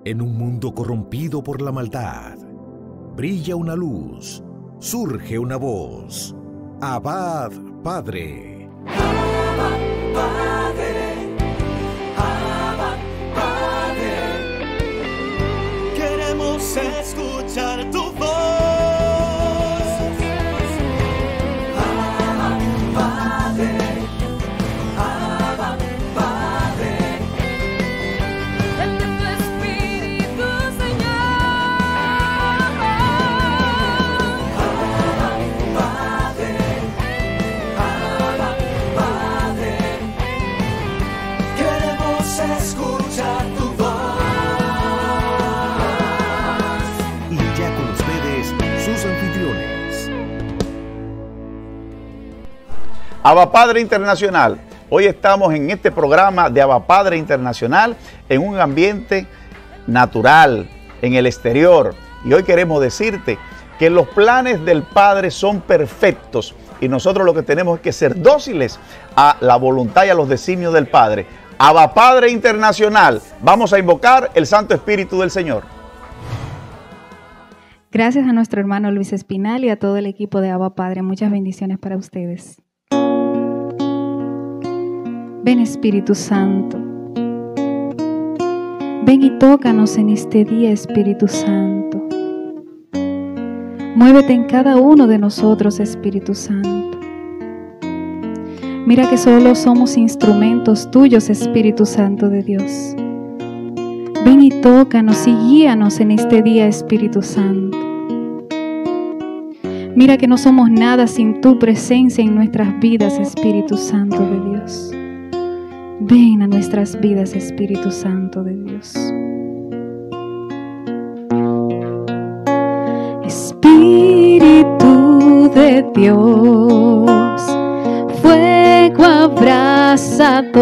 En un mundo corrompido por la maldad, brilla una luz, surge una voz. Abba, Padre. Abba, Padre. Abba, Padre. Queremos escuchar tu voz. Abba, Padre. Abba, Padre. Dame tu espíritu, Señor. Abba, Padre. Abba, Padre. Queremos escuchar tu voz. Y ya con ustedes, sus anfitriones. Abba Padre Internacional. Hoy estamos en este programa de Abba Padre Internacional en un ambiente natural, en el exterior. Y hoy queremos decirte que los planes del Padre son perfectos y nosotros lo que tenemos es que ser dóciles a la voluntad y a los designios del Padre. Abba Padre Internacional, vamos a invocar el Santo Espíritu del Señor. Gracias a nuestro hermano Luis Espinal y a todo el equipo de Abba Padre. Muchas bendiciones para ustedes. Ven, Espíritu Santo. Ven y tócanos en este día, Espíritu Santo. Muévete en cada uno de nosotros, Espíritu Santo. Mira que solo somos instrumentos tuyos, Espíritu Santo de Dios. Ven y tócanos y guíanos en este día, Espíritu Santo. Mira que no somos nada sin tu presencia en nuestras vidas, Espíritu Santo de Dios. Ven a nuestras vidas, Espíritu Santo de Dios. Espíritu de Dios, fuego abrasador,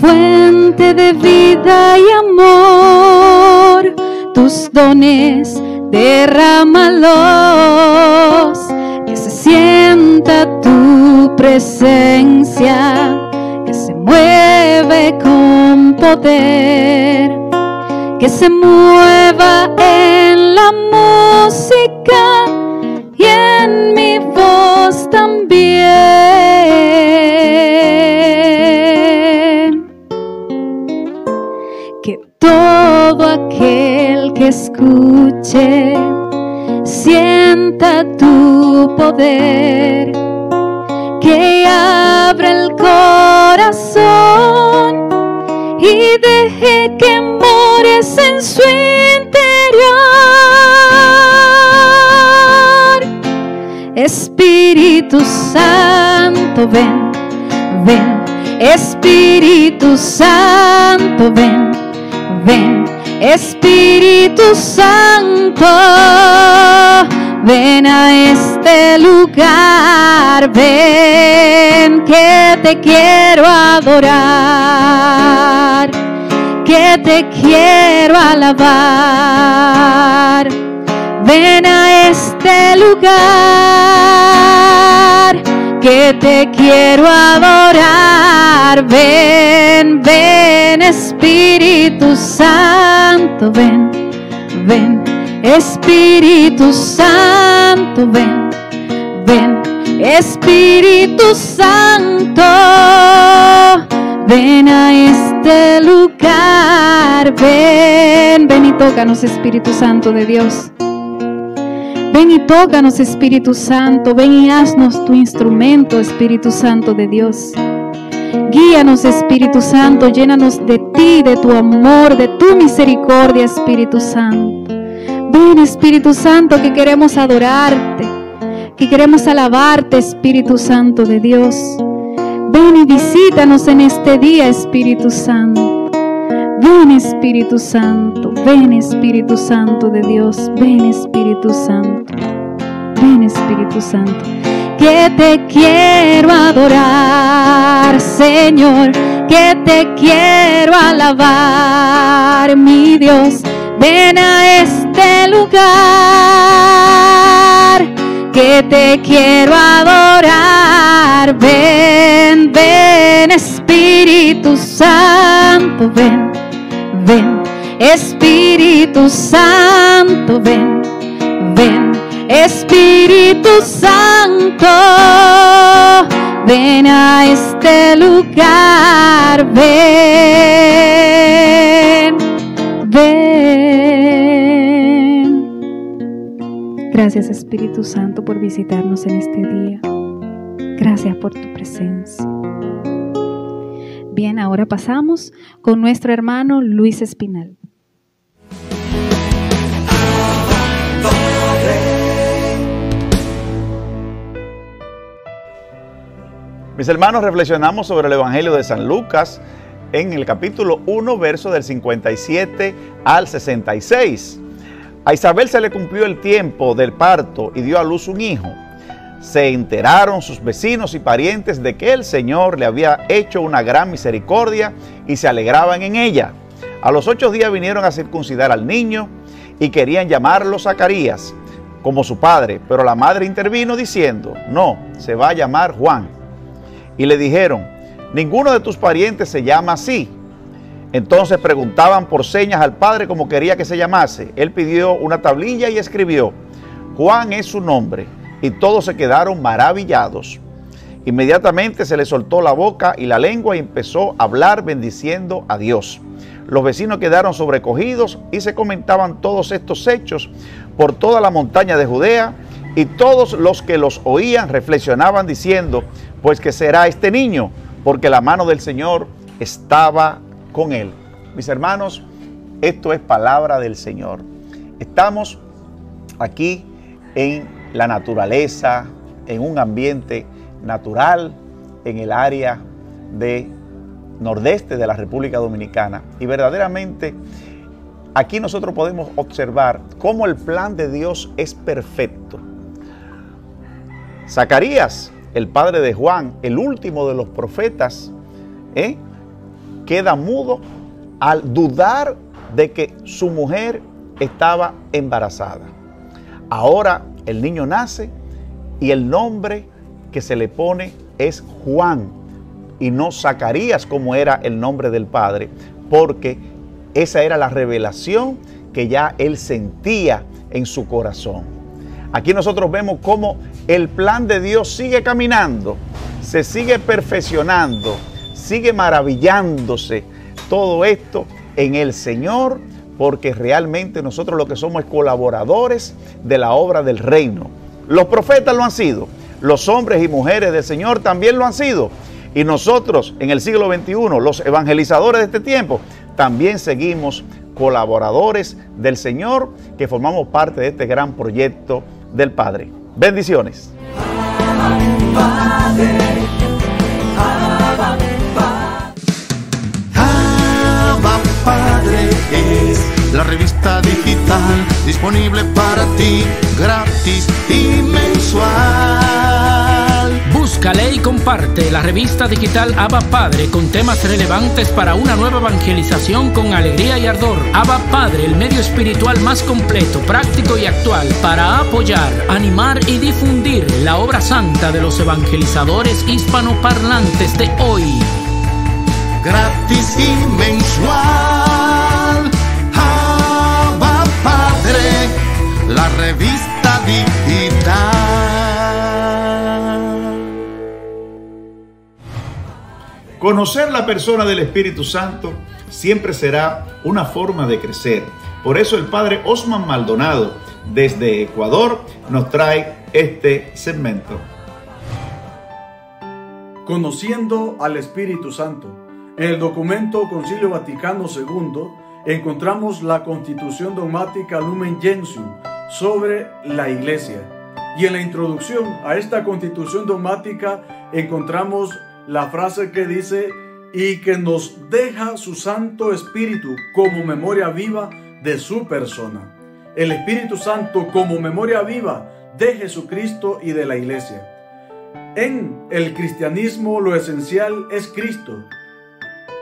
fuente de vida y amor, tus dones derrámalos, que se sienta tu presencia, que se mueve con poder, que se mueva en la música y en mi voz también. Que todo aquel que escuche sienta tu poder, que abra el corazón y deje que mores en su interior. Espíritu Santo, ven, ven. Espíritu Santo, ven, ven. Espíritu Santo, ven a este lugar, ven, que te quiero adorar, que te quiero alabar. Ven a este lugar, que te quiero adorar. Ven, ven, Espíritu Santo, ven, ven. Espíritu Santo, ven, ven. Espíritu Santo, ven a este lugar. Ven, ven y tócanos, Espíritu Santo de Dios. Ven y tócanos, Espíritu Santo. Ven y haznos tu instrumento, Espíritu Santo de Dios. Guíanos, Espíritu Santo. Llénanos de ti, de tu amor, de tu misericordia, Espíritu Santo. Ven, Espíritu Santo, que queremos adorarte, que queremos alabarte, Espíritu Santo de Dios. Ven y visítanos en este día, Espíritu Santo. Ven, Espíritu Santo, ven, Espíritu Santo de Dios. Ven, Espíritu Santo, ven, Espíritu Santo. Que te quiero adorar, Señor, que te quiero alabar, mi Dios. Ven a este lugar, que te quiero adorar. Ven, ven, Espíritu Santo, ven, ven, Espíritu Santo, ven, ven, Espíritu Santo, ven a este lugar, ven, ven. Gracias, Espíritu Santo, por visitarnos en este día. Gracias por tu presencia. Bien, ahora pasamos con nuestro hermano Luis Espinal. Mis hermanos, reflexionamos sobre el Evangelio de San Lucas en el capítulo 1, verso del 57 al 66. A Isabel se le cumplió el tiempo del parto y dio a luz un hijo. Se enteraron sus vecinos y parientes de que el Señor le había hecho una gran misericordia y se alegraban en ella. A los 8 días vinieron a circuncidar al niño y querían llamarlo Zacarías, como su padre, pero la madre intervino diciendo: no, se va a llamar Juan. Y le dijeron: ninguno de tus parientes se llama así. Entonces preguntaban por señas al padre cómo quería que se llamase. Él pidió una tablilla y escribió: Juan es su nombre. Y todos se quedaron maravillados. Inmediatamente se le soltó la boca y la lengua y empezó a hablar bendiciendo a Dios. Los vecinos quedaron sobrecogidos y se comentaban todos estos hechos por toda la montaña de Judea, y todos los que los oían reflexionaban diciendo: pues ¿qué será este niño? Porque la mano del Señor estaba con él. Mis hermanos, esto es palabra del Señor. Estamos aquí en la naturaleza, en un ambiente natural, en el área de nordeste de la República Dominicana. Y verdaderamente aquí nosotros podemos observar cómo el plan de Dios es perfecto. Zacarías, el padre de Juan, el último de los profetas, queda mudo al dudar de que su mujer estaba embarazada. Ahora el niño nace y el nombre que se le pone es Juan y no Zacarías, como era el nombre del padre, porque esa era la revelación que ya él sentía en su corazón. Aquí nosotros vemos cómo el plan de Dios sigue caminando, se sigue perfeccionando, sigue maravillándose todo esto en el Señor, porque realmente nosotros lo que somos es colaboradores de la obra del reino. Los profetas lo han sido, los hombres y mujeres del Señor también lo han sido, y nosotros en el siglo XXI, los evangelizadores de este tiempo, también seguimos colaboradores del Señor, que formamos parte de este gran proyecto del Padre. Bendiciones. Padre es la revista digital disponible para ti, gratis y mensual. Búscale y comparte la revista digital Abba Padre con temas relevantes para una nueva evangelización con alegría y ardor. Abba Padre, el medio espiritual más completo, práctico y actual para apoyar, animar y difundir la obra santa de los evangelizadores hispanoparlantes de hoy. Gratis y mensual. Abba Padre, la revista digital. Conocer la persona del Espíritu Santo siempre será una forma de crecer. Por eso el Padre Osman Maldonado, desde Ecuador, nos trae este segmento. Conociendo al Espíritu Santo. En el documento Concilio Vaticano II encontramos la Constitución Dogmática Lumen Gentium sobre la Iglesia. Y en la introducción a esta Constitución Dogmática encontramos la frase que dice: y que nos deja su Santo Espíritu como memoria viva de su persona. El Espíritu Santo como memoria viva de Jesucristo y de la Iglesia. En el cristianismo lo esencial es Cristo,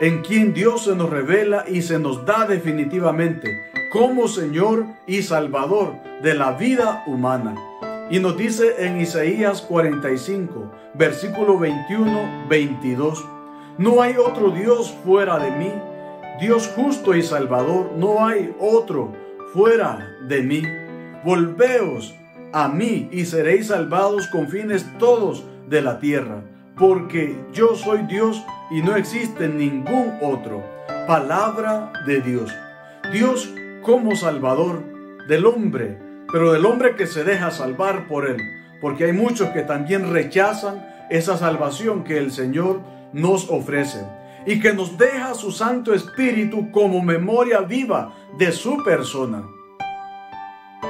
en quien Dios se nos revela y se nos da definitivamente como Señor y Salvador de la vida humana. Y nos dice en Isaías 45, versículo 21-22, no hay otro Dios fuera de mí, Dios justo y salvador, no hay otro fuera de mí. Volveos a mí y seréis salvados con fines todos de la tierra, porque yo soy Dios y no existe ningún otro. Palabra de Dios. Dios como salvador del hombre, pero del hombre que se deja salvar por él, porque hay muchos que también rechazan esa salvación que el Señor nos ofrece y que nos deja su Santo Espíritu como memoria viva de su persona.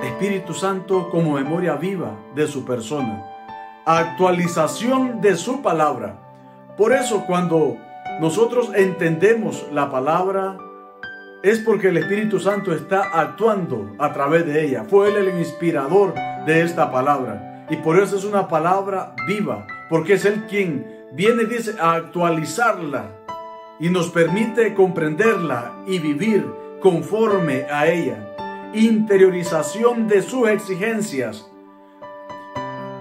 Espíritu Santo como memoria viva de su persona, actualización de su palabra. Por eso cuando nosotros entendemos la palabra, es porque el Espíritu Santo está actuando a través de ella. Fue Él el inspirador de esta palabra. Y por eso es una palabra viva, porque es Él quien viene, dice, a actualizarla y nos permite comprenderla y vivir conforme a ella. Interiorización de sus exigencias.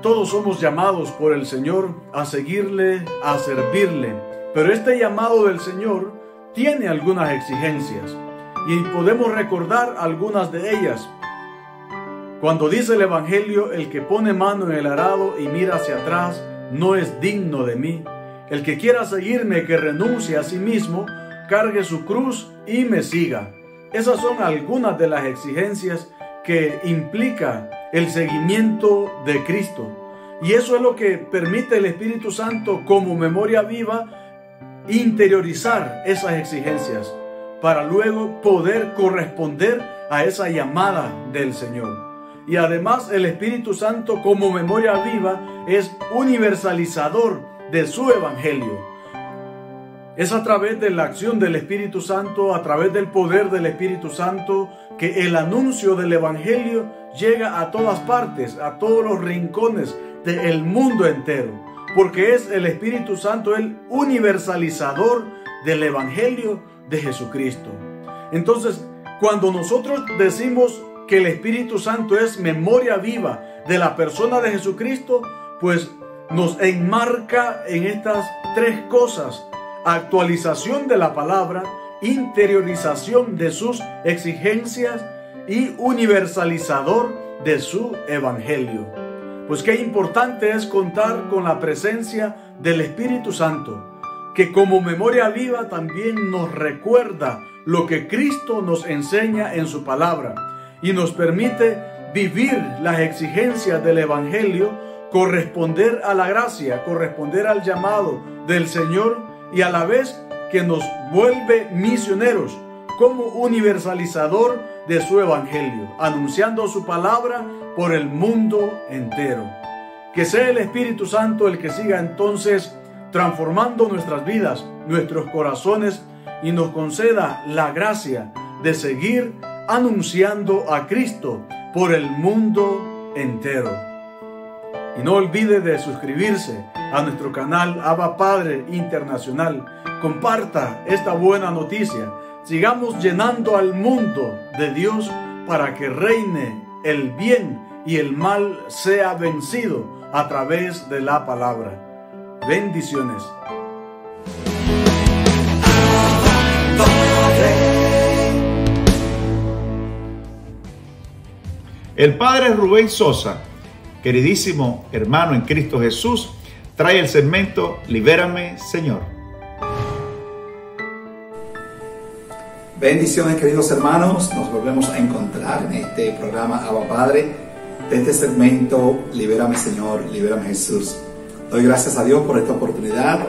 Todos somos llamados por el Señor a seguirle, a servirle, pero este llamado del Señor tiene algunas exigencias y podemos recordar algunas de ellas. Cuando dice el Evangelio, el que pone mano en el arado y mira hacia atrás no es digno de mí. El que quiera seguirme, que renuncie a sí mismo, cargue su cruz y me siga. Esas son algunas de las exigencias que implica el seguimiento de Cristo. Y eso es lo que permite el Espíritu Santo como memoria viva interiorizar esas exigencias para luego poder corresponder a esa llamada del Señor. Y además el Espíritu Santo como memoria viva es universalizador de su Evangelio. Es a través de la acción del Espíritu Santo, a través del poder del Espíritu Santo, que el anuncio del Evangelio llega a todas partes, a todos los rincones del mundo entero. Porque es el Espíritu Santo el universalizador del Evangelio de Jesucristo. Entonces, cuando nosotros decimos que el Espíritu Santo es memoria viva de la persona de Jesucristo, pues nos enmarca en estas tres cosas: actualización de la palabra, interiorización de sus exigencias y universalizador de su evangelio. Pues qué importante es contar con la presencia del Espíritu Santo, que como memoria viva también nos recuerda lo que Cristo nos enseña en su palabra y nos permite vivir las exigencias del evangelio, corresponder a la gracia, corresponder al llamado del Señor, y a la vez que nos vuelve misioneros como universalizador de su evangelio, anunciando su palabra por el mundo entero. Que sea el Espíritu Santo el que siga entonces transformando nuestras vidas, nuestros corazones, y nos conceda la gracia de seguir anunciando a Cristo por el mundo entero. Y no olvide de suscribirse a nuestro canal Abba Padre Internacional. Comparta esta buena noticia. Sigamos llenando al mundo de Dios para que reine el bien y el mal sea vencido a través de la palabra. Bendiciones. El Padre Rubén Sosa, queridísimo hermano en Cristo Jesús, trae el segmento Libérame, Señor. Bendiciones, queridos hermanos. Nos volvemos a encontrar en este programa Abba Padre, de este segmento Libérame, Señor, Libérame, Jesús. Doy gracias a Dios por esta oportunidad,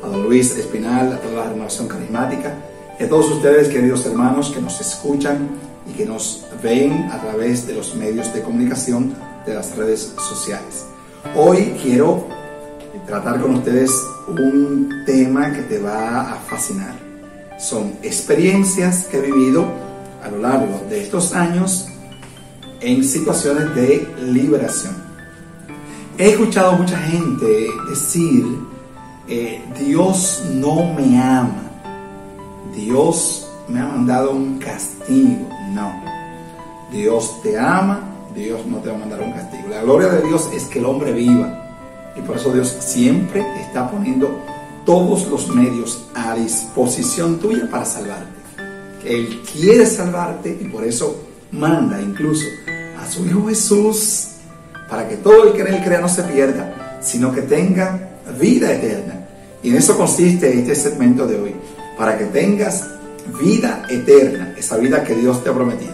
a don Luis Espinal, a toda la renovación carismática y a todos ustedes, queridos hermanos, que nos escuchan y que nos ven a través de los medios de comunicación de las redes sociales. Hoy quiero tratar con ustedes un tema que te va a fascinar. Son experiencias que he vivido a lo largo de estos años en situaciones de liberación. He escuchado a mucha gente decir, Dios no me ama, Dios me ha mandado un castigo. No, Dios te ama, Dios no te va a mandar un castigo. La gloria de Dios es que el hombre viva, y por eso Dios siempre está poniendo todos los medios a disposición tuya para salvarte. que Él quiere salvarte y por eso manda incluso a su Hijo Jesús para que todo el que en Él crea no se pierda, sino que tenga vida eterna. Y en eso consiste este segmento de hoy, para que tengas vida eterna, esa vida que Dios te ha prometido.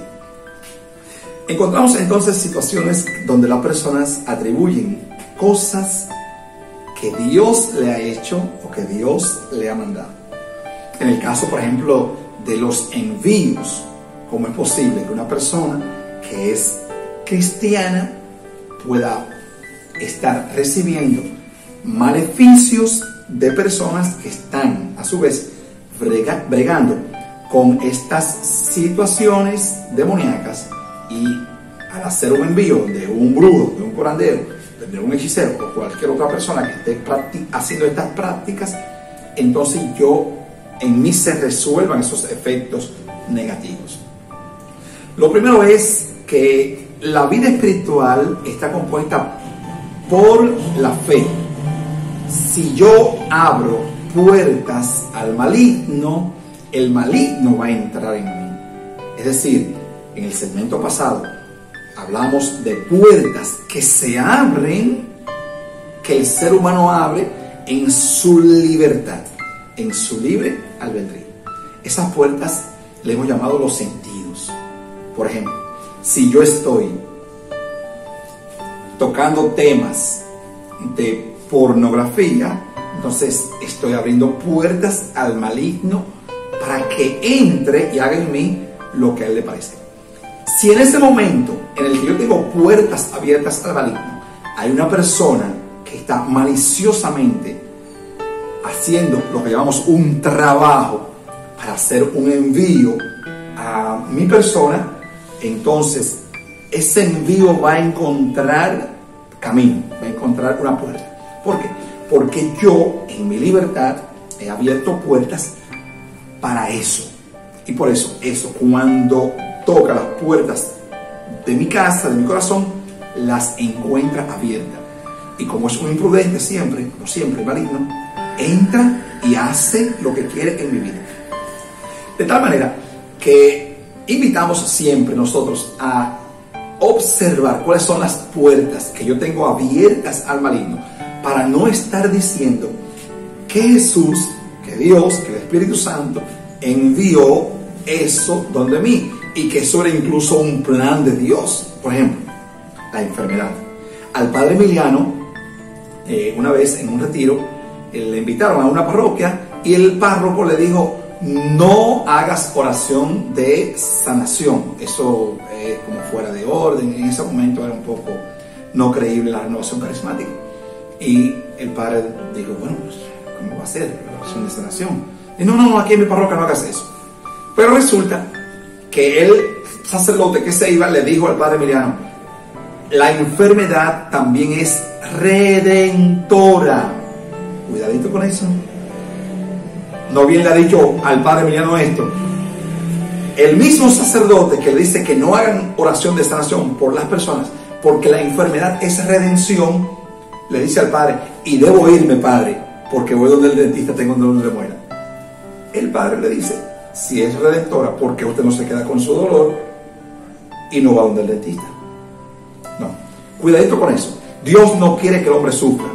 Encontramos entonces situaciones donde las personas atribuyen cosas que Dios le ha hecho o que Dios le ha mandado. En el caso, por ejemplo, de los envíos, ¿cómo es posible que una persona que es cristiana pueda estar recibiendo maleficios de personas que están a su vez bregando con estas situaciones demoníacas, y al hacer un envío de un brujo, de un curandero, de un hechicero o cualquier otra persona que esté haciendo estas prácticas, entonces en mí se resuelvan esos efectos negativos? Lo primero es que la vida espiritual está compuesta por la fe. Si yo abro puertas al maligno, el maligno va a entrar en mí. Es decir, en el segmento pasado hablamos de puertas que se abren, que el ser humano abre en su libertad, en su libre albedrío. Esas puertas le hemos llamado los sentidos. Por ejemplo, si yo estoy tocando temas de pornografía, entonces estoy abriendo puertas al maligno para que entre y haga en mí lo que a él le parece. Si en ese momento en el que yo tengo puertas abiertas al maligno, hay una persona que está maliciosamente haciendo lo que llamamos un trabajo para hacer un envío a mi persona, entonces ese envío va a encontrar camino, va a encontrar una puerta. ¿Por qué? Porque yo en mi libertad he abierto puertas para eso. Y por eso, cuando toca las puertas de mi casa, de mi corazón, las encuentra abiertas. Y como es un imprudente siempre, no siempre, maligno, entra y hace lo que quiere en mi vida. De tal manera que invitamos siempre nosotros a observar cuáles son las puertas que yo tengo abiertas al maligno, para no estar diciendo que Jesús, que Dios, que el Espíritu Santo envió eso donde mí, y que eso era incluso un plan de Dios. Por ejemplo, la enfermedad. Al padre Emiliano, una vez en un retiro, le invitaron a una parroquia y el párroco le dijo: no hagas oración de sanación. Eso es como fuera de orden. En ese momento era un poco no creíble la renovación carismática. Y el padre dijo: bueno, pues, ¿cómo va a ser la oración de sanación? Y no, aquí en mi parroquia no hagas eso. Pero resulta que el sacerdote que se iba le dijo al padre Emiliano: la enfermedad también es redentora. Cuidadito con eso. No bien le ha dicho al padre Emiliano esto, el mismo sacerdote que le dice que no hagan oración de sanación por las personas, porque la enfermedad es redención, le dice al padre: y debo irme, padre, porque voy donde el dentista, tengo un dolor de muela. El padre le dice: si es redentora, ¿por qué usted no se queda con su dolor y no va donde el dentista? No, cuidadito con eso. Dios no quiere que el hombre sufra.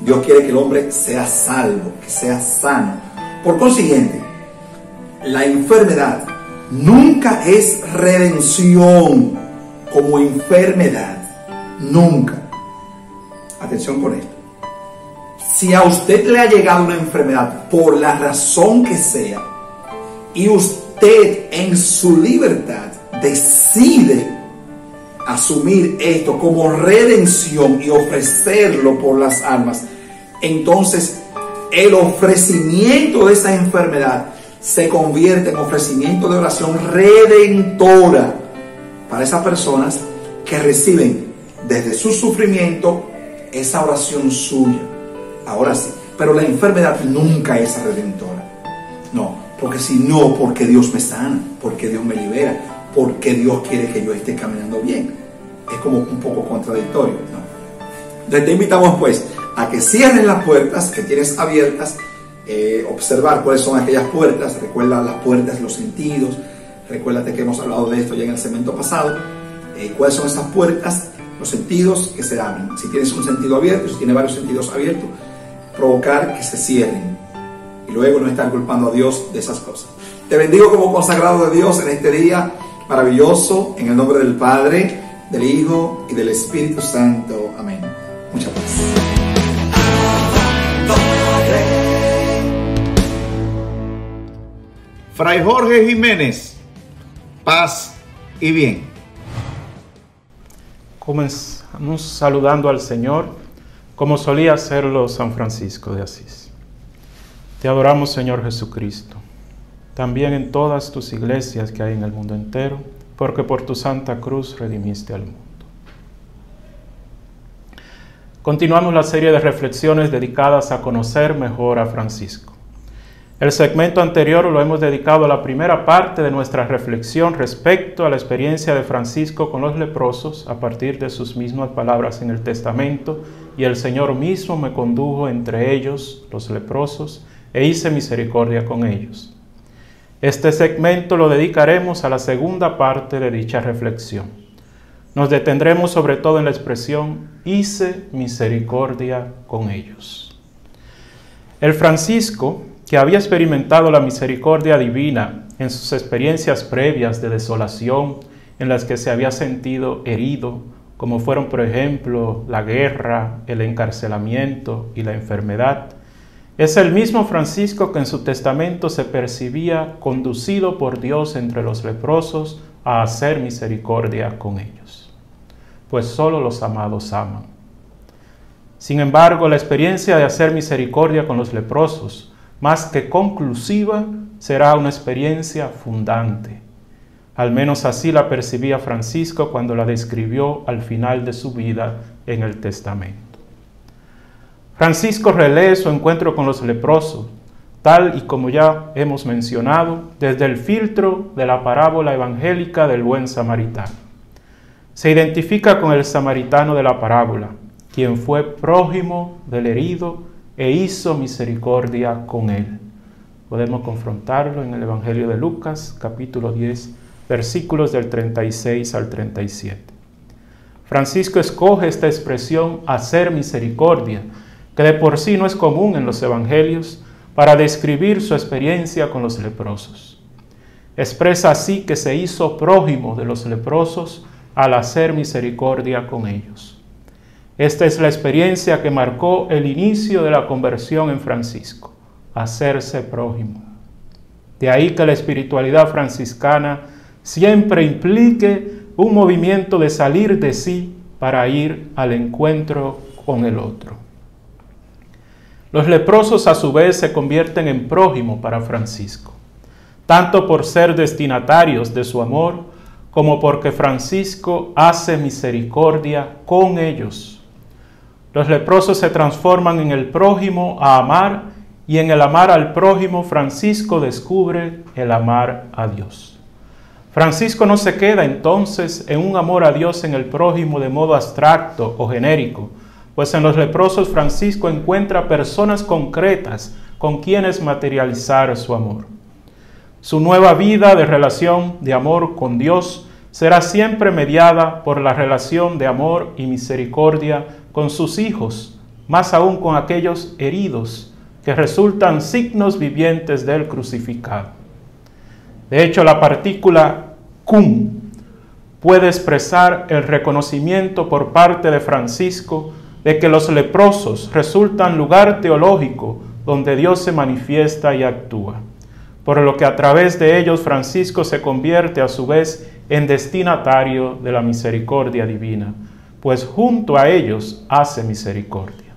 Dios quiere que el hombre sea salvo, que sea sano. Por consiguiente, la enfermedad nunca es redención como enfermedad. Nunca. Atención con esto. Si a usted le ha llegado una enfermedad por la razón que sea, y usted en su libertad decide asumir esto como redención y ofrecerlo por las almas, entonces el ofrecimiento de esa enfermedad se convierte en ofrecimiento de oración redentora para esas personas que reciben desde su sufrimiento esa oración suya. Ahora sí, pero la enfermedad nunca es redentora. No, porque si no, porque Dios me sana, porque Dios me libera, porque Dios quiere que yo esté caminando bien. Es como un poco contradictorio, ¿no? Entonces te invitamos pues a que cierres las puertas que tienes abiertas observar cuáles son aquellas puertas. Recuerda las puertas, los sentidos. Recuérdate que hemos hablado de esto ya en el segmento pasado. ¿Cuáles son esas puertas? Los sentidos que se abren. Si tienes un sentido abierto, si tienes varios sentidos abiertos, provocar que se cierren. Y luego no estar culpando a Dios de esas cosas. Te bendigo como consagrado de Dios en este día maravilloso, en el nombre del Padre, del Hijo y del Espíritu Santo. Amén. Muchas gracias. Fray Jorge Jiménez, paz y bien. Comenzamos saludando al Señor, como solía hacerlo San Francisco de Asís. Te adoramos, Señor Jesucristo, también en todas tus iglesias que hay en el mundo entero, porque por tu Santa Cruz redimiste al mundo. Continuamos la serie de reflexiones dedicadas a conocer mejor a Francisco. El segmento anterior lo hemos dedicado a la primera parte de nuestra reflexión respecto a la experiencia de Francisco con los leprosos a partir de sus mismas palabras en el Testamento, y el Señor mismo me condujo entre ellos, los leprosos, e hice misericordia con ellos. Este segmento lo dedicaremos a la segunda parte de dicha reflexión. Nos detendremos sobre todo en la expresión hice misericordia con ellos. El Francisco, que había experimentado la misericordia divina en sus experiencias previas de desolación, en las que se había sentido herido, como fueron por ejemplo la guerra, el encarcelamiento y la enfermedad, es el mismo Francisco que en su testamento se percibía conducido por Dios entre los leprosos a hacer misericordia con ellos, pues solo los amados aman. Sin embargo, la experiencia de hacer misericordia con los leprosos, más que conclusiva, será una experiencia fundante. Al menos así la percibía Francisco cuando la describió al final de su vida en el Testamento. Francisco relee su encuentro con los leprosos, tal y como ya hemos mencionado, desde el filtro de la parábola evangélica del buen samaritano. Se identifica con el samaritano de la parábola, quien fue prójimo del herido e hizo misericordia con él. Podemos confrontarlo en el Evangelio de Lucas, capítulo 10, versículos del 36 al 37. Francisco escoge esta expresión, hacer misericordia, que de por sí no es común en los evangelios, para describir su experiencia con los leprosos. Expresa así que se hizo prójimo de los leprosos al hacer misericordia con ellos. Esta es la experiencia que marcó el inicio de la conversión en Francisco, hacerse prójimo. De ahí que la espiritualidad franciscana siempre implique un movimiento de salir de sí para ir al encuentro con el otro. Los leprosos a su vez se convierten en prójimo para Francisco, tanto por ser destinatarios de su amor, como porque Francisco hace misericordia con ellos. Los leprosos se transforman en el prójimo a amar, y en el amar al prójimo Francisco descubre el amar a Dios. Francisco no se queda entonces en un amor a Dios en el prójimo de modo abstracto o genérico, pues en los leprosos Francisco encuentra personas concretas con quienes materializar su amor. Su nueva vida de relación de amor con Dios será siempre mediada por la relación de amor y misericordia con sus hijos, más aún con aquellos heridos que resultan signos vivientes del crucificado. De hecho, la partícula cum puede expresar el reconocimiento por parte de Francisco de que los leprosos resultan lugar teológico donde Dios se manifiesta y actúa, por lo que a través de ellos Francisco se convierte a su vez en destinatario de la misericordia divina, pues junto a ellos hace misericordia.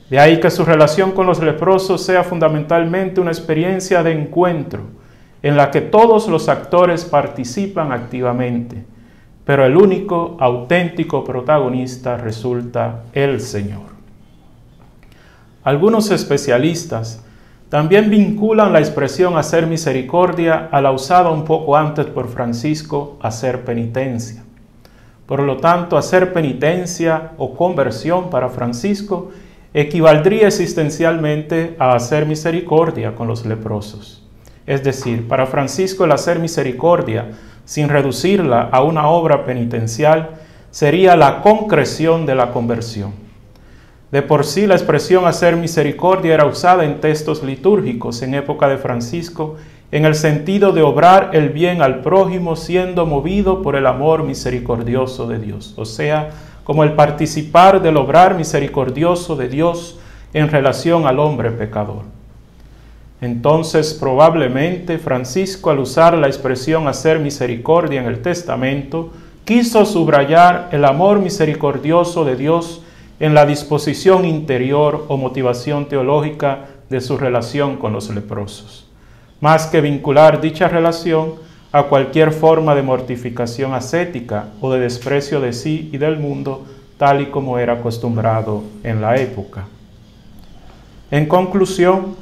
De ahí que su relación con los leprosos sea fundamentalmente una experiencia de encuentro, en la que todos los actores participan activamente, pero el único auténtico protagonista resulta el Señor. Algunos especialistas también vinculan la expresión hacer misericordia a la usada un poco antes por Francisco, hacer penitencia. Por lo tanto, hacer penitencia o conversión para Francisco equivaldría existencialmente a hacer misericordia con los leprosos. Es decir, para Francisco el hacer misericordia, sin reducirla a una obra penitencial, sería la concreción de la conversión. De por sí la expresión hacer misericordia era usada en textos litúrgicos en época de Francisco en el sentido de obrar el bien al prójimo siendo movido por el amor misericordioso de Dios, o sea, como el participar del obrar misericordioso de Dios en relación al hombre pecador. Entonces, probablemente, Francisco, al usar la expresión hacer misericordia en el testamento, quiso subrayar el amor misericordioso de Dios en la disposición interior o motivación teológica de su relación con los leprosos, más que vincular dicha relación a cualquier forma de mortificación ascética o de desprecio de sí y del mundo, tal y como era acostumbrado en la época. En conclusión,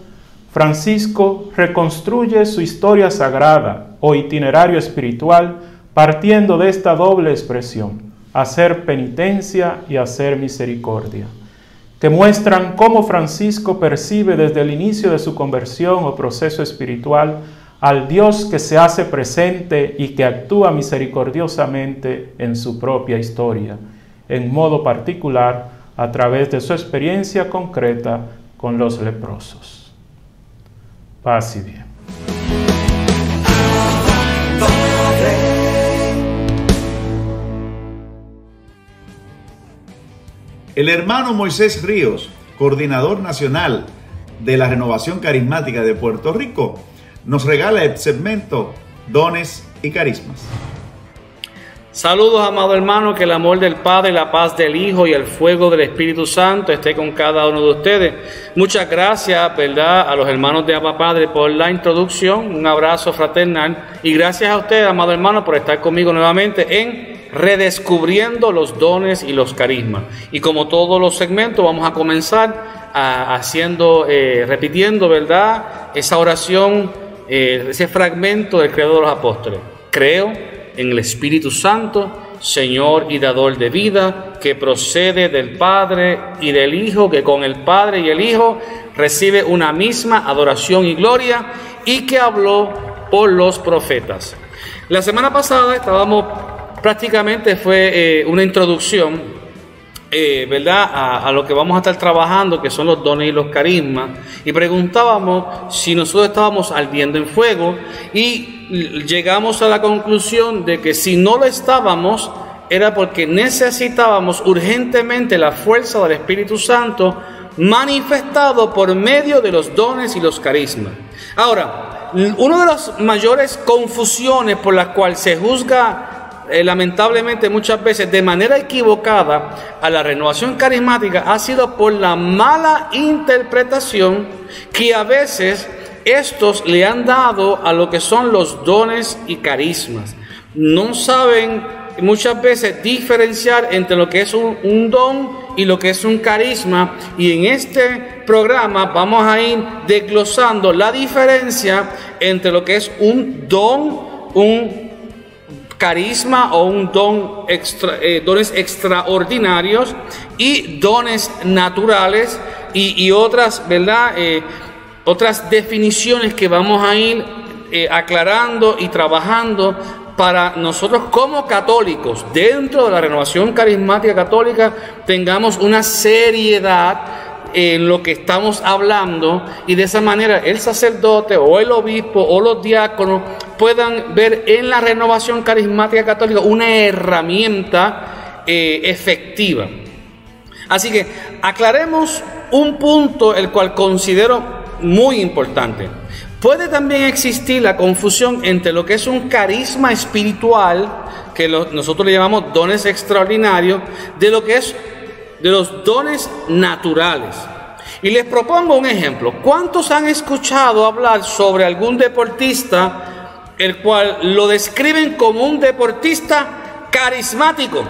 Francisco reconstruye su historia sagrada o itinerario espiritual partiendo de esta doble expresión, hacer penitencia y hacer misericordia, que muestran cómo Francisco percibe desde el inicio de su conversión o proceso espiritual al Dios que se hace presente y que actúa misericordiosamente en su propia historia, en modo particular a través de su experiencia concreta con los leprosos. Paz y bien. El hermano Moisés Ríos, coordinador nacional de la Renovación Carismática de Puerto Rico, nos regala el segmento Dones y Carismas. Saludos, amado hermano, que el amor del Padre, la paz del Hijo y el fuego del Espíritu Santo esté con cada uno de ustedes. Muchas gracias, ¿verdad?, a los hermanos de Abba Padre por la introducción. Un abrazo fraternal y gracias a ustedes, amado hermano, por estar conmigo nuevamente en Redescubriendo los Dones y los Carismas. Y como todos los segmentos, vamos a comenzar repitiendo, ¿verdad?, esa oración, ese fragmento del Credo de los Apóstoles. Creo en el Espíritu Santo, Señor y dador de vida, que procede del Padre y del Hijo, que con el Padre y el Hijo recibe una misma adoración y gloria, y que habló por los profetas. La semana pasada prácticamente fue una introducción, ¿verdad?, a lo que vamos a estar trabajando, que son los dones y los carismas, y preguntábamos si nosotros estábamos ardiendo en fuego, y llegamos a la conclusión de que si no lo estábamos, era porque necesitábamos urgentemente la fuerza del Espíritu Santo manifestado por medio de los dones y los carismas. Ahora, una de las mayores confusiones por las cuales se juzga lamentablemente muchas veces de manera equivocada a la renovación carismática ha sido por la mala interpretación que a veces estos le han dado a lo que son los dones y carismas. No saben muchas veces diferenciar entre lo que es un don y lo que es un carisma, y en este programa vamos a ir desglosando la diferencia entre lo que es un don, un carisma o un don dones extraordinarios y dones naturales y otras, ¿verdad?, otras definiciones que vamos a ir aclarando y trabajando para nosotros como católicos, dentro de la renovación carismática católica, tengamos una seriedad en lo que estamos hablando, y de esa manera el sacerdote o el obispo o los diáconos puedan ver en la renovación carismática católica una herramienta efectiva. Así que aclaremos un punto el cual considero muy importante. Puede también existir la confusión entre lo que es un carisma espiritual, que nosotros le llamamos dones extraordinarios, de lo que es de los dones naturales. Y les propongo un ejemplo. ¿Cuántos han escuchado hablar sobre algún deportista el cual lo describen como un deportista carismático?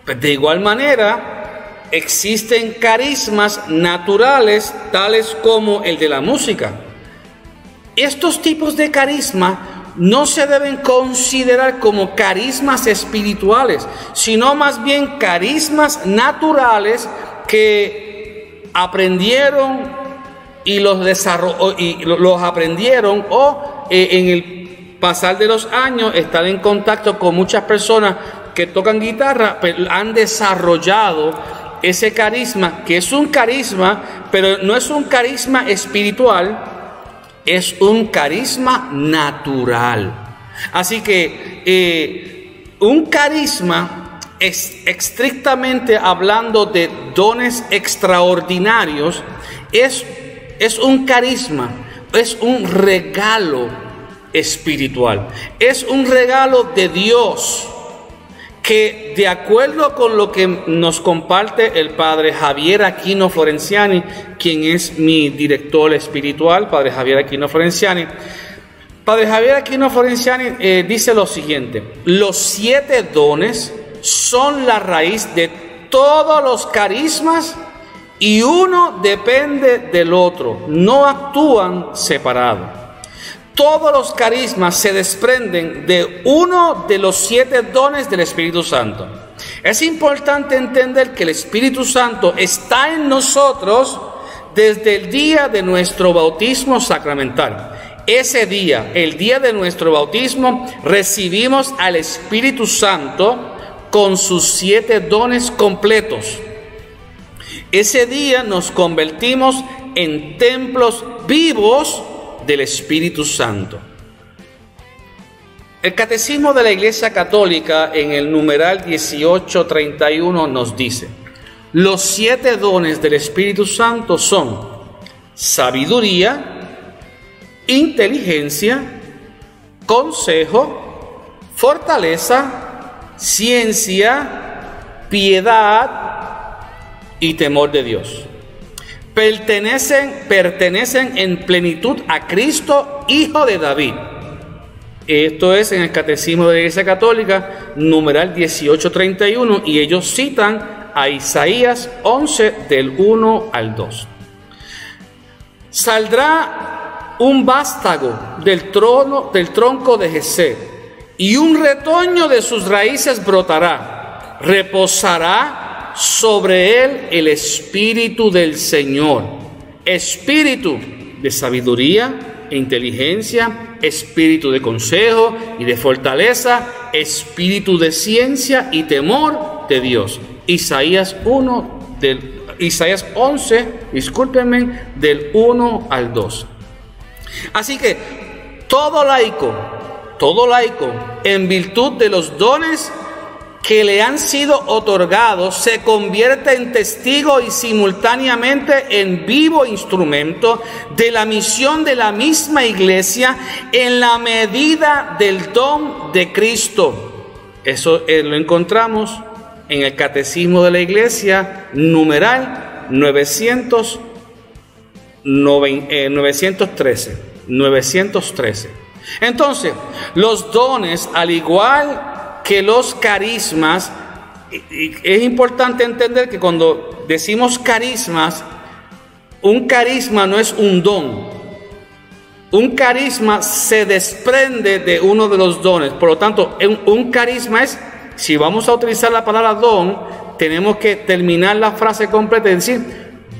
Pues de igual manera existen carismas naturales tales como el de la música. Estos tipos de carisma no se deben considerar como carismas espirituales, sino más bien carismas naturales que aprendieron y los aprendieron o en el pasar de los años están en contacto con muchas personas que tocan guitarra, pero han desarrollado ese carisma, que es un carisma, pero no es un carisma espiritual, es un carisma natural. Así que un carisma es estrictamente hablando de dones extraordinarios, es un carisma, es un regalo espiritual, es un regalo de Dios que, de acuerdo con lo que nos comparte el padre Javier Aquino Florenciani, quien es mi director espiritual, padre Javier Aquino Florenciani. Padre Javier Aquino Florenciani dice lo siguiente: los 7 dones son la raíz de todos los carismas y uno depende del otro, no actúan separados. Todos los carismas se desprenden de uno de los 7 dones del Espíritu Santo. Es importante entender que el Espíritu Santo está en nosotros desde el día de nuestro bautismo sacramental. Ese día, el día de nuestro bautismo, recibimos al Espíritu Santo con sus 7 dones completos. Ese día nos convertimos en templos vivos del Espíritu Santo. El Catecismo de la Iglesia Católica, en el numeral 1831, nos dice: los 7 dones del Espíritu Santo son sabiduría, inteligencia, consejo, fortaleza, ciencia, piedad y temor de Dios. Pertenecen en plenitud a Cristo, Hijo de David. Esto es en el Catecismo de la Iglesia Católica, numeral 1831, y ellos citan a Isaías 11 del 1 al 2. Saldrá un vástago del tronco de Jesé, y un retoño de sus raíces brotará. Reposará sobre él el Espíritu del Señor, espíritu de sabiduría e inteligencia, espíritu de consejo y de fortaleza, espíritu de ciencia y temor de Dios. Isaías 11, del 1 al 2. Así que todo laico, en virtud de los dones que le han sido otorgados, se convierte en testigo y simultáneamente en vivo instrumento de la misión de la misma Iglesia en la medida del don de Cristo. Eso lo encontramos en el Catecismo de la Iglesia, numeral 913. Entonces, los dones, al igual que los carismas, es importante entender que cuando decimos carismas, un carisma no es un don. Un carisma se desprende de uno de los dones. Por lo tanto, un carisma es, si vamos a utilizar la palabra don, tenemos que terminar la frase completa y decir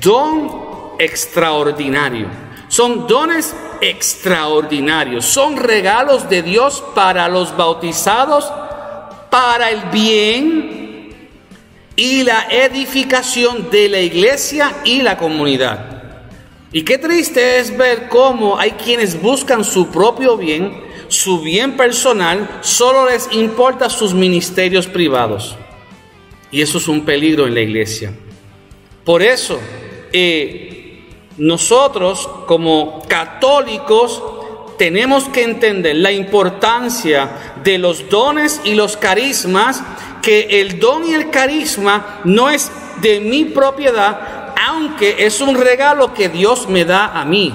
don extraordinario. Son dones extraordinarios, son regalos de Dios para los bautizados, para el bien y la edificación de la iglesia y la comunidad. Y qué triste es ver cómo hay quienes buscan su propio bien, su bien personal, solo les importa sus ministerios privados. Y eso es un peligro en la iglesia. Por eso, nosotros como católicos tenemos que entender la importancia de los dones y los carismas, que el don y el carisma no es de mi propiedad, aunque es un regalo que Dios me da a mí.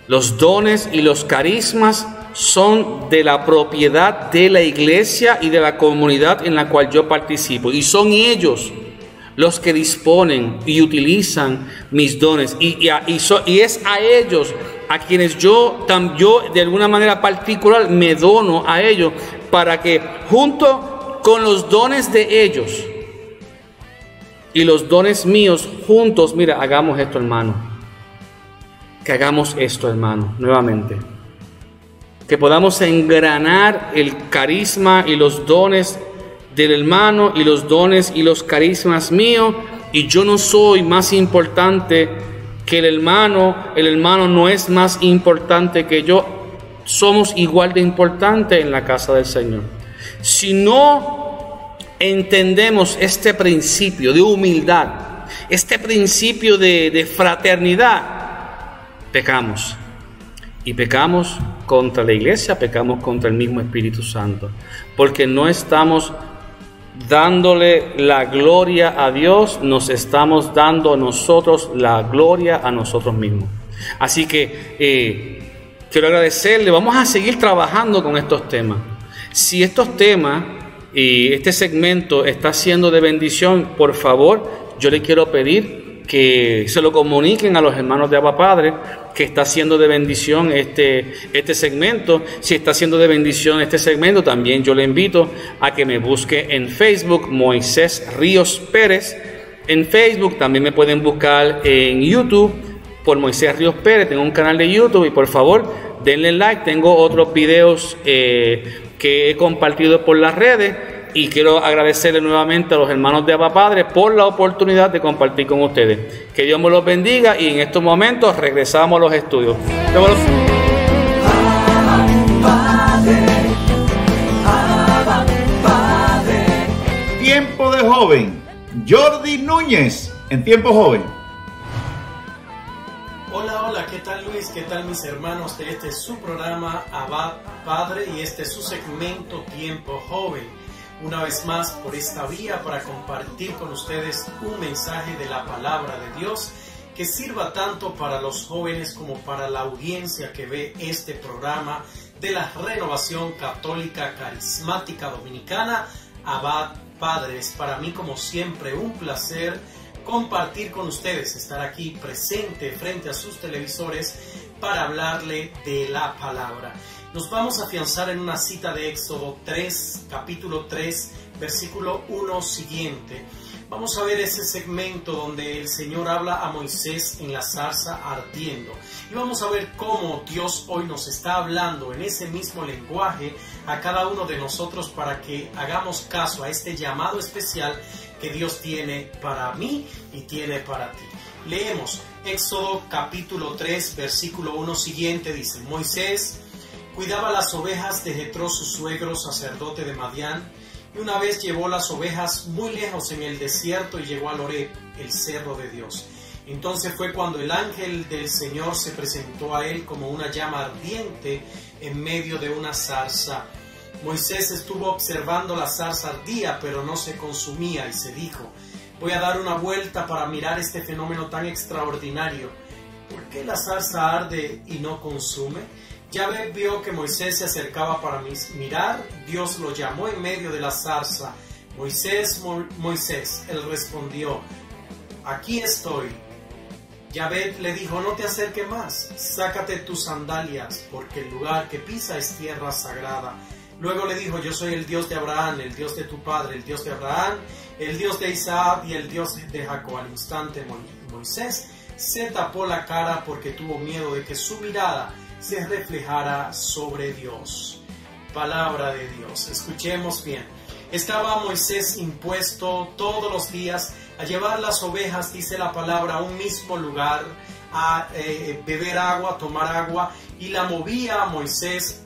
Los dones y los carismas son de la propiedad de la iglesia y de la comunidad en la cual yo participo, y son ellos los que disponen y utilizan mis dones, y es a ellos a quienes yo de alguna manera particular me dono a ellos, para que junto con los dones de ellos y los dones míos juntos. Mira, hagamos esto, hermano. Que hagamos esto, hermano, nuevamente. Que podamos engranar el carisma y los dones del hermano y los dones y los carismas míos. Y yo no soy más importante que el hermano no es más importante que yo. Somos igual de importantes en la casa del Señor. Si no entendemos este principio de humildad, este principio de fraternidad, pecamos. Y pecamos contra la iglesia, pecamos contra el mismo Espíritu Santo. Porque no estamos dándole la gloria a Dios, nos estamos dando a nosotros la gloria a nosotros mismos. Así que quiero agradecerle. Vamos a seguir trabajando con estos temas. Si estos temas y este segmento está siendo de bendición, por favor, yo le quiero pedir que se lo comuniquen a los hermanos de Abba Padre, que está siendo de bendición este segmento. Si está siendo de bendición este segmento, también yo le invito a que me busque en Facebook, Moisés Ríos Pérez. En Facebook también me pueden buscar en YouTube por Moisés Ríos Pérez. Tengo un canal de YouTube y por favor denle like. Tengo otros videos que he compartido por las redes. Y quiero agradecerle nuevamente a los hermanos de Abba Padre por la oportunidad de compartir con ustedes. Que Dios me los bendiga y en estos momentos regresamos a los estudios. Tiempo de joven. Jordi Núñez en Tiempo Joven. Hola, ¿qué tal Luis? ¿Qué tal mis hermanos? Este es su programa Abba Padre y este es su segmento Tiempo Joven. Una vez más por esta vía para compartir con ustedes un mensaje de la palabra de Dios que sirva tanto para los jóvenes como para la audiencia que ve este programa de la Renovación Católica Carismática Dominicana Abba Padre. Es para mí como siempre un placer compartir con ustedes, estar aquí presente frente a sus televisores para hablarle de la palabra. Nos vamos a afianzar en una cita de Éxodo 3, capítulo 3, versículo 1 siguiente. Vamos a ver ese segmento donde el Señor habla a Moisés en la zarza ardiendo. Y vamos a ver cómo Dios hoy nos está hablando en ese mismo lenguaje a cada uno de nosotros para que hagamos caso a este llamado especial que Dios tiene para mí y tiene para ti. Leemos Éxodo capítulo 3, versículo 1 siguiente. Dice: Moisés cuidaba las ovejas de Jetro, su suegro, sacerdote de Madián, y una vez llevó las ovejas muy lejos en el desierto y llegó al Horeb, el cerro de Dios. Entonces fue cuando el ángel del Señor se presentó a él como una llama ardiente en medio de una zarza. Moisés estuvo observando la zarza ardía, pero no se consumía, y se dijo: voy a dar una vuelta para mirar este fenómeno tan extraordinario. ¿Por qué la zarza arde y no consume? Yahvé vio que Moisés se acercaba para mirar. Dios lo llamó en medio de la zarza. Moisés, Moisés. Él respondió: aquí estoy. Yahvé le dijo: no te acerques más, sácate tus sandalias, porque el lugar que pisa es tierra sagrada. Luego le dijo: yo soy el Dios de Abraham, el Dios de tu padre, el Dios de Abraham, el Dios de Isaac y el Dios de Jacob. Al instante Moisés se tapó la cara porque tuvo miedo de que su mirada se reflejara sobre Dios. Palabra de Dios. Escuchemos bien. Estaba Moisés impuesto todos los días a llevar las ovejas, dice la palabra, a un mismo lugar, a beber agua, a tomar agua, y la movía Moisés,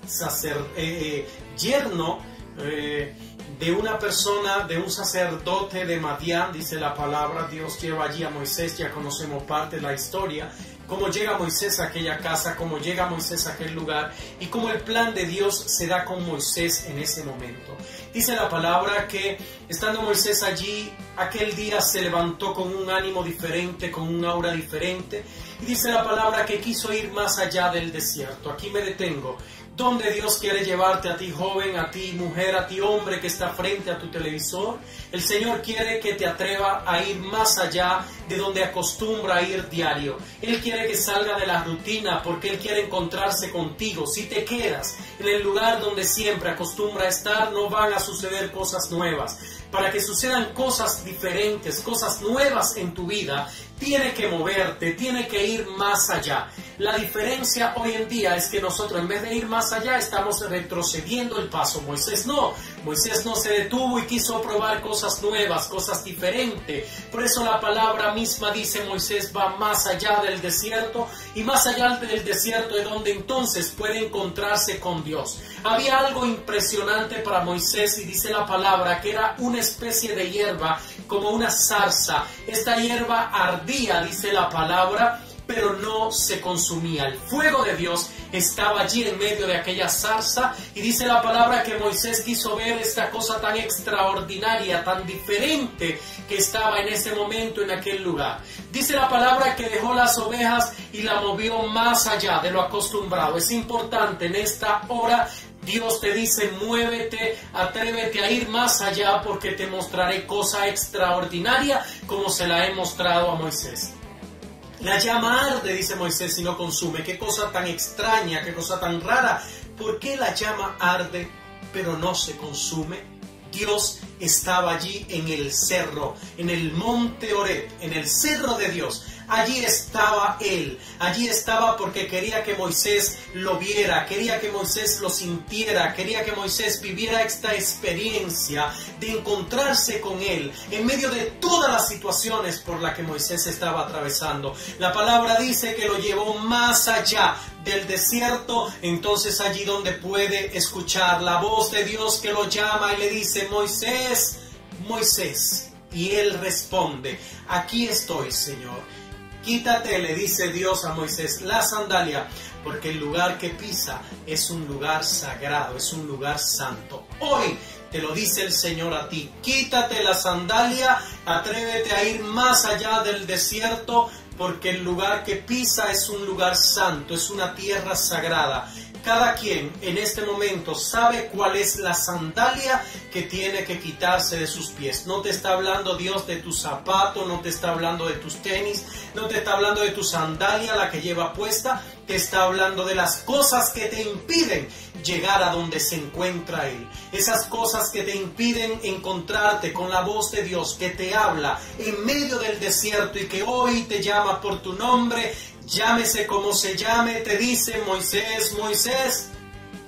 yerno de una persona, de un sacerdote de Madián, dice la palabra. Dios lleva allí a Moisés, ya conocemos parte de la historia, cómo llega Moisés a aquella casa, cómo llega Moisés a aquel lugar y cómo el plan de Dios se da con Moisés en ese momento. Dice la palabra que estando Moisés allí, aquel día se levantó con un ánimo diferente, con un aura diferente, y dice la palabra que quiso ir más allá del desierto. Aquí me detengo. ¿Dónde Dios quiere llevarte a ti, joven, a ti, mujer, a ti, hombre que está frente a tu televisor? El Señor quiere que te atreva a ir más allá de donde acostumbra a ir diario. Él quiere que salga de la rutina porque Él quiere encontrarse contigo. Si te quedas en el lugar donde siempre acostumbra a estar, no van a suceder cosas nuevas. Para que sucedan cosas diferentes, cosas nuevas en tu vida, tiene que moverte, tiene que ir más allá. La diferencia hoy en día es que nosotros en vez de ir más allá estamos retrocediendo el paso. Moisés no se detuvo y quiso probar cosas nuevas, cosas diferentes. Por eso la palabra misma dice Moisés va más allá del desierto, y más allá del desierto es donde entonces puede encontrarse con Dios. Había algo impresionante para Moisés y dice la palabra que era una especie de hierba como una zarza. Esta hierba ardía, dice la palabra, pero no se consumía. El fuego de Dios estaba allí en medio de aquella zarza, y dice la palabra que Moisés quiso ver esta cosa tan extraordinaria, tan diferente que estaba en ese momento en aquel lugar. Dice la palabra que dejó las ovejas y la movió más allá de lo acostumbrado. Es importante en esta hora. Dios te dice, muévete, atrévete a ir más allá porque te mostraré cosa extraordinaria como se la he mostrado a Moisés. La llama arde, dice Moisés, y no consume. Qué cosa tan extraña, qué cosa tan rara. ¿Por qué la llama arde pero no se consume? Dios estaba allí en el cerro, en el monte Horeb, en el cerro de Dios. Allí estaba Él, allí estaba porque quería que Moisés lo viera, quería que Moisés lo sintiera, quería que Moisés viviera esta experiencia de encontrarse con Él en medio de todas las situaciones por las que Moisés estaba atravesando. La palabra dice que lo llevó más allá del desierto, entonces allí donde puede escuchar la voz de Dios que lo llama y le dice, Moisés, Moisés, y Él responde, aquí estoy, Señor. Quítate, le dice Dios a Moisés, la sandalia, porque el lugar que pisa es un lugar sagrado, es un lugar santo. Hoy te lo dice el Señor a ti, quítate la sandalia, atrévete a ir más allá del desierto, porque el lugar que pisa es un lugar santo, es una tierra sagrada. Cada quien en este momento sabe cuál es la sandalia que tiene que quitarse de sus pies. No te está hablando Dios de tu zapato, no te está hablando de tus tenis, no te está hablando de tu sandalia, la que lleva puesta. Te está hablando de las cosas que te impiden llegar a donde se encuentra Él. Esas cosas que te impiden encontrarte con la voz de Dios que te habla en medio del desierto y que hoy te llama por tu nombre. Llámese como se llame, te dice Moisés, Moisés,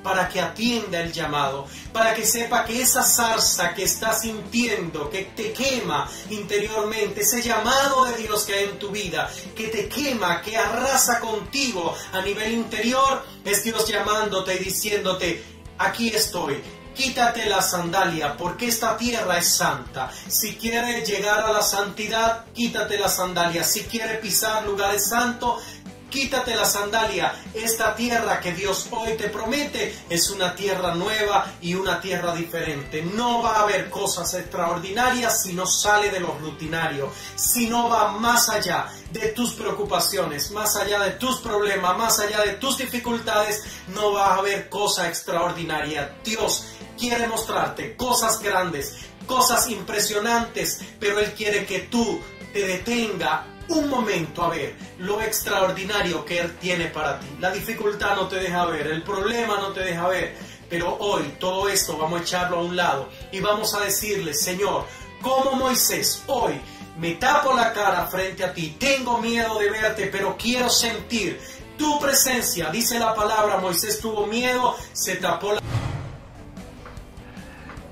para que atienda el llamado, para que sepa que esa zarza que estás sintiendo, que te quema interiormente, ese llamado de Dios que hay en tu vida, que te quema, que arrasa contigo a nivel interior, es Dios llamándote y diciéndote, aquí estoy. Quítate la sandalia porque esta tierra es santa. Si quieres llegar a la santidad, quítate la sandalia. Si quieres pisar lugares santos, quítate la sandalia. Esta tierra que Dios hoy te promete es una tierra nueva y una tierra diferente. No va a haber cosas extraordinarias si no sale de lo rutinario, si no va más allá de tus preocupaciones, más allá de tus problemas, más allá de tus dificultades, no va a haber cosa extraordinaria. Dios quiere mostrarte cosas grandes, cosas impresionantes, pero Él quiere que tú te detenga un momento a ver lo extraordinario que Él tiene para ti. La dificultad no te deja ver, el problema no te deja ver, pero hoy todo esto vamos a echarlo a un lado y vamos a decirle, Señor, como Moisés, hoy me tapo la cara frente a ti, tengo miedo de verte, pero quiero sentir tu presencia. Dice la palabra, Moisés tuvo miedo, se tapó la...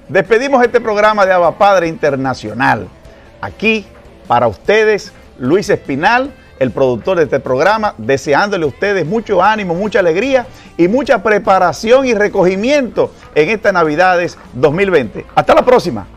Despedimos este programa de Abba Padre Internacional. Aquí, para ustedes, Luis Espinal, el productor de este programa, deseándole a ustedes mucho ánimo, mucha alegría y mucha preparación y recogimiento en estas Navidades 2020. Hasta la próxima.